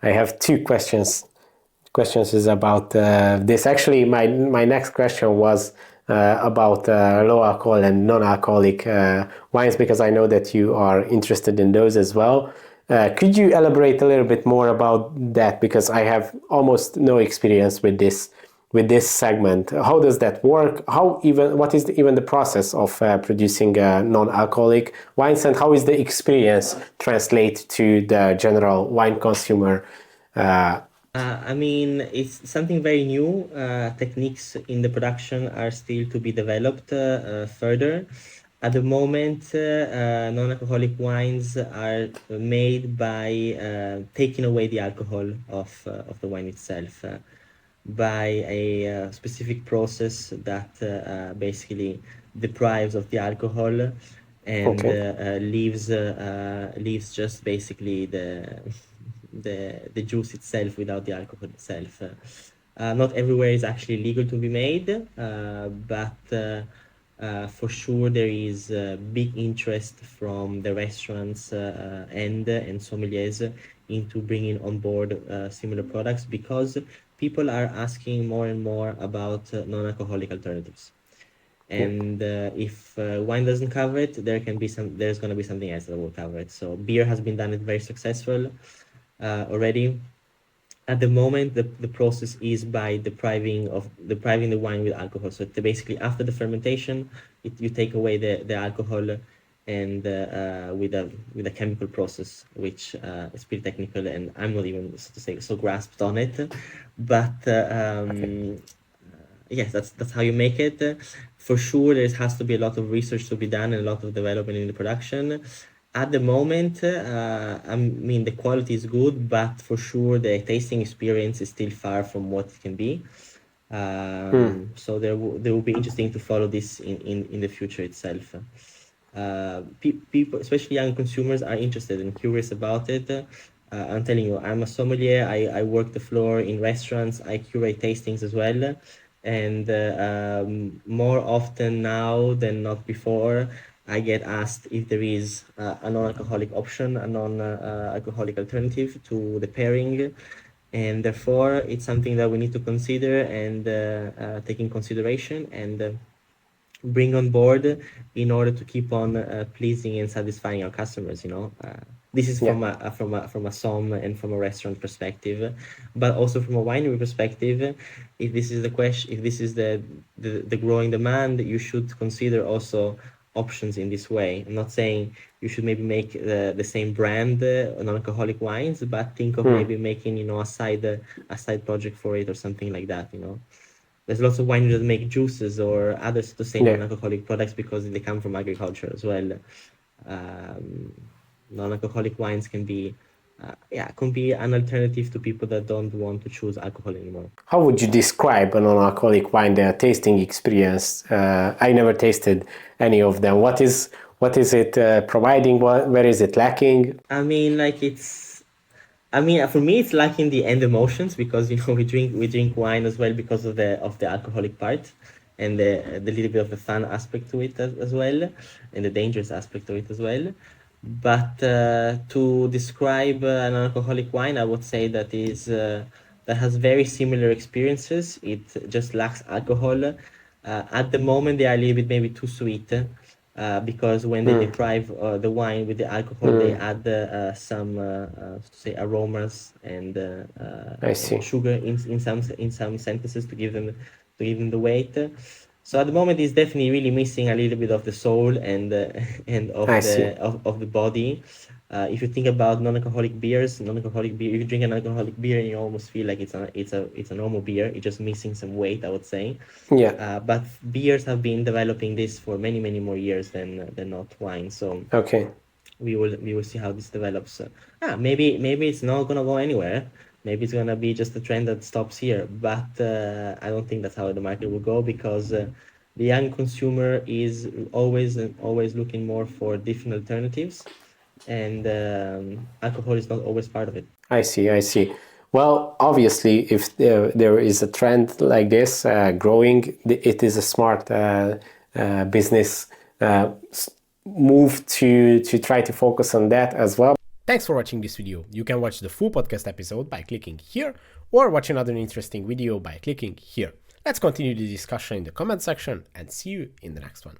I have two questions. Questions is about this. Actually, my next question was about low alcohol and non-alcoholic wines, because I know that you are interested in those as well. Could you elaborate a little bit more about that? Because I have almost no experience with this segment. How does that work? What is even the process of producing non-alcoholic wines, and how is the experience translate to the general wine consumer? It's something very new. Techniques in the production are still to be developed further. At the moment, non-alcoholic wines are made by taking away the alcohol of the wine itself by a specific process that basically deprives of the alcohol and Okay. leaves just basically the juice itself without the alcohol itself. Not everywhere is actually legal to be made, but for sure there is big interest from the restaurants and sommeliers into bringing on board similar products, because people are asking more and more about non-alcoholic alternatives. And if wine doesn't cover it, there's going to be something else that will cover it. So beer has been done it very successful already. At the moment, the process is by depriving the wine with alcohol. So basically, after the fermentation, you take away the alcohol, and with a chemical process, which is pretty technical, and I'm not even, so to say, so grasped on it. But Okay. yes, that's how you make it. For sure, there has to be a lot of research to be done and a lot of development in the production. At the moment, the quality is good, but for sure the tasting experience is still far from what it can be. So there will be interesting to follow this in the future itself. People, especially young consumers, are interested and curious about it. I'm telling you, I'm a sommelier. I work the floor in restaurants. I curate tastings as well. And more often now than not before, I get asked if there is a non-alcoholic option, a non-alcoholic alternative to the pairing. And therefore, it's something that we need to consider and take in consideration and bring on board in order to keep on pleasing and satisfying our customers. This is Yeah. from a som and from a restaurant perspective, but also from a winery perspective. If this is the question, if this is the growing demand, you should consider also options in this way. I'm not saying you should maybe make the same brand non-alcoholic wines, but think of maybe making a side project for it or something like that. There's lots of wineries that make juices or others to say Yeah. non-alcoholic products because they come from agriculture as well. Um, Non-alcoholic wines can be an alternative to people that don't want to choose alcohol anymore. How would you describe a non-alcoholic wine, the tasting experience? I never tasted any of them. What is it providing? Where is it lacking? I mean, like for me, it's lacking the end emotions because we drink wine as well because of the alcoholic part and the little bit of the fun aspect to it as well, and the dangerous aspect to it as well. But to describe an alcoholic wine, I would say that has very similar experiences. It just lacks alcohol. At the moment, they are a little bit maybe too sweet. Because when they deprive the wine with the alcohol, they add some say aromas I and see. sugar in some sentences to give them the weight. So at the moment, it's definitely really missing a little bit of the soul and of I see. the body. If you think about non-alcoholic beer, if you drink an alcoholic beer, you almost feel like it's a normal beer. It's just missing some weight, I would say. Yeah. But beers have been developing this for many, many more years than not wine. So Okay. we will see how this develops. Maybe it's not gonna go anywhere. Maybe it's gonna be just a trend that stops here. But I don't think that's how the market will go because the young consumer is always and always looking more for different alternatives, and alcohol is not always part of it. I see. I see. Well, obviously, if there is a trend like this growing, it is a smart business move to try to focus on that as well. Thanks for watching this video. You can watch the full podcast episode by clicking here, or watch another interesting video by clicking here. Let's continue the discussion in the comment section and see you in the next one.